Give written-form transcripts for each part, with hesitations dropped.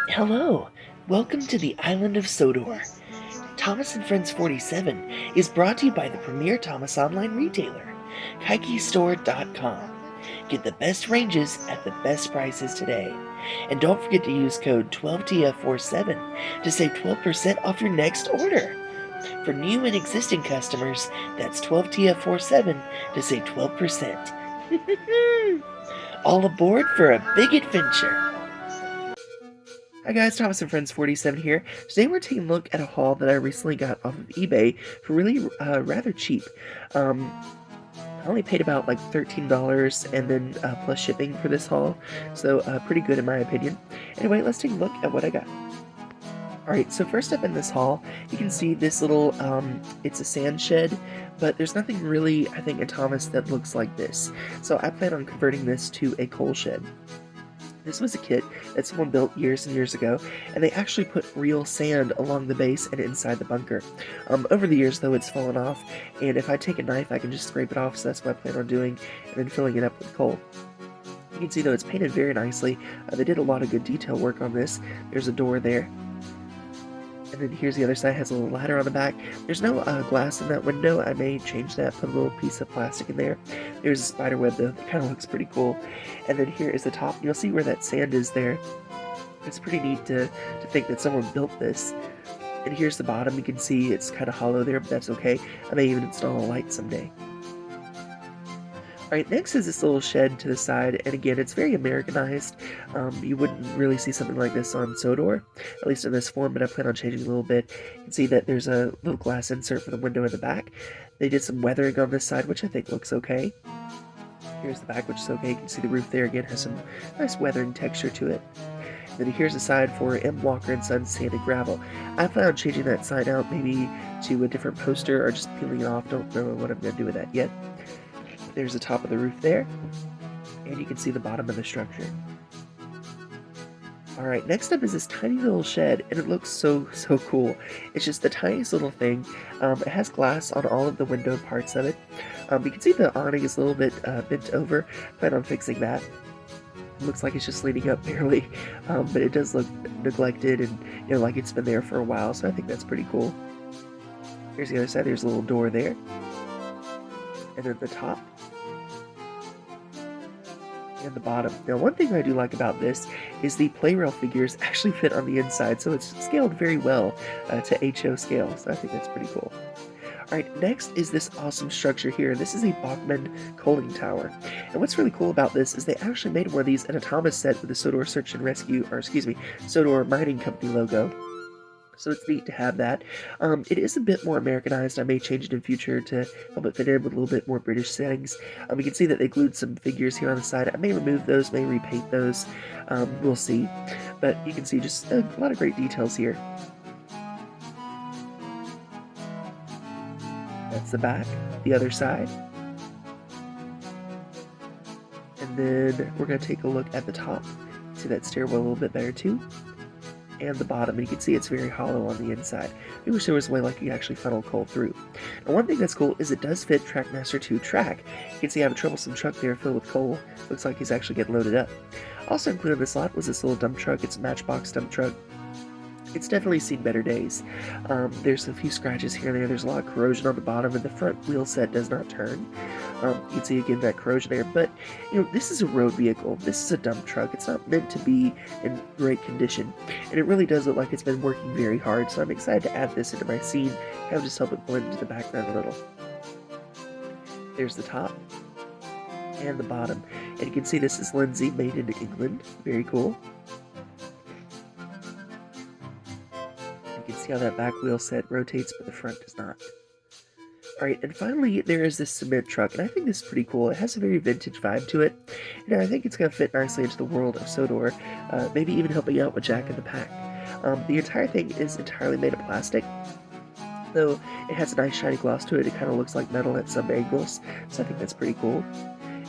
Hello, welcome to the island of Sodor. Thomas and Friends 47 is brought to you by the premier Thomas online retailer, KaikeStore.com. Get the best ranges at the best prices today. And don't forget to use code 12TF47 to save 12% off your next order. For new and existing customers, that's 12TF47 to save 12%. All aboard for a big adventure. Hi guys, Thomas and Friends 47 here. Today we're taking a look at a haul that I recently got off of eBay for really rather cheap. I only paid about like $13 and then plus shipping for this haul, so pretty good in my opinion. Anyway, let's take a look at what I got. Alright, so first up in this haul, you can see this little, it's a sand shed, but there's nothing really, I think, in Thomas that looks like this. So I plan on converting this to a coal shed. This was a kit that someone built years and years ago, and they actually put real sand along the base and inside the bunker. Over the years, though, it's fallen off, and if I take a knife, I can just scrape it off, so that's what I plan on doing, and then filling it up with coal. You can see, though, it's painted very nicely. They did a lot of good detail work on this. There's a door there. And then here's the other side, has a little ladder on the back. There's no glass in that window. I may change that, put a little piece of plastic in there. There's a spider web though, that kind of looks pretty cool. And then here is the top. You'll see where that sand is there. It's pretty neat to think that someone built this. And here's the bottom. You can see it's kind of hollow there, but that's okay. I may even install a light someday. Alright, next is this little shed to the side, and again, it's very Americanized. You wouldn't really see something like this on Sodor, at least in this form, but I plan on changing a little bit. You can see that there's a little glass insert for the window in the back. They did some weathering on this side, which I think looks okay. Here's the back, which is okay. You can see the roof there again has some nice weathering texture to it. And then here's the side for M. Walker and Sons Sand and Gravel. I plan on changing that sign out maybe to a different poster or just peeling it off. Don't know what I'm going to do with that yet. There's the top of the roof there, and you can see the bottom of the structure. Alright, next up is this tiny little shed, and it looks so cool. It's just the tiniest little thing. It has glass on all of the window parts of it. You can see the awning is a little bit bent over. I plan on fixing that. It looks like it's just leaning up barely, but it does look neglected and like it's been there for a while, so I think that's pretty cool. Here's the other side. There's a little door there. And then the top. And the bottom. Now, one thing I do like about this is the play rail figures actually fit on the inside, so it's scaled very well to HO scale, so I think that's pretty cool. Alright, next is this awesome structure here. This is a Bachmann coaling tower. And what's really cool about this is they actually made one of these in a Thomas set with the Sodor Search and Rescue, or excuse me, Sodor Mining Company logo. So it's neat to have that. It is a bit more Americanized. I may change it in future to help it fit in with a little bit more British settings. You can see that they glued some figures here on the side. I may remove those, may repaint those. We'll see. But you can see just a lot of great details here. That's the back, the other side. And then we're going to take a look at the top. See that stairwell a little bit better too. And the bottom, and you can see it's very hollow on the inside. I wish there was a way like you actually funnel coal through. And one thing that's cool is it does fit Trackmaster 2 track. You can see I have a troublesome truck there filled with coal. Looks like he's actually getting loaded up. Also included in this lot was this little dump truck. It's a Matchbox dump truck. It's definitely seen better days. There's a few scratches here and there. There's a lot of corrosion on the bottom, and the front wheel set does not turn. You can see again that corrosion there, but this is a road vehicle. This is a dump truck. It's not meant to be in great condition, and it really does look like it's been working very hard, so I'm excited to add this into my scene, kind of just help it blend into the background a little. There's the top and the bottom, and you can see this is Lindsay, made in England. Very cool. You can see how that back wheel set rotates, but the front does not. Alright, and finally there is this cement truck, and I think this is pretty cool. It has a very vintage vibe to it, and I think it's going to fit nicely into the world of Sodor, maybe even helping out with Jack in the Pack. The entire thing is entirely made of plastic, though it has a nice shiny gloss to it. It kind of looks like metal at some angles, so I think that's pretty cool.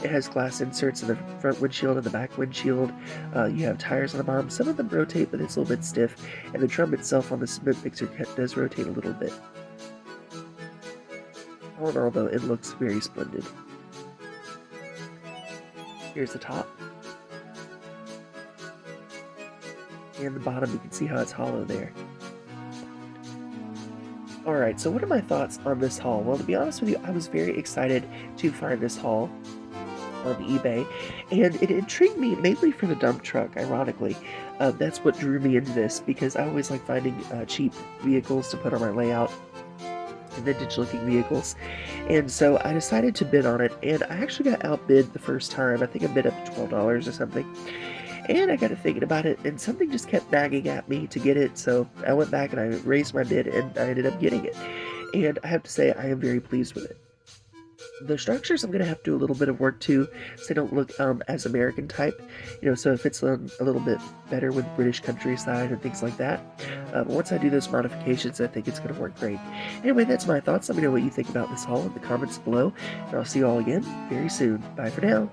It has glass inserts in the front windshield and the back windshield. You have tires on the bottom. Some of them rotate, but it's a little bit stiff, and the drum itself on the cement mixer does rotate a little bit. All in all, though, it looks very splendid. Here's the top. And the bottom, you can see how it's hollow there. Alright, so what are my thoughts on this haul? Well, to be honest with you, I was very excited to find this haul on eBay, and it intrigued me mainly for the dump truck, ironically. That's what drew me into this, because I always like finding cheap vehicles to put on my layout, vintage-looking vehicles, and so I decided to bid on it, and I actually got outbid the first time. I think I bid up to $12 or something, and I got to thinking about it, and something just kept nagging at me to get it, so I went back and I raised my bid, and I ended up getting it, and I have to say I am very pleased with it. The structures I'm going to have to do a little bit of work to, so they don't look as American type, so it fits a little bit better with British countryside and things like that. But once I do those modifications, I think it's going to work great. Anyway, that's my thoughts. Let me know what you think about this haul in the comments below, and I'll see you all again very soon. Bye for now.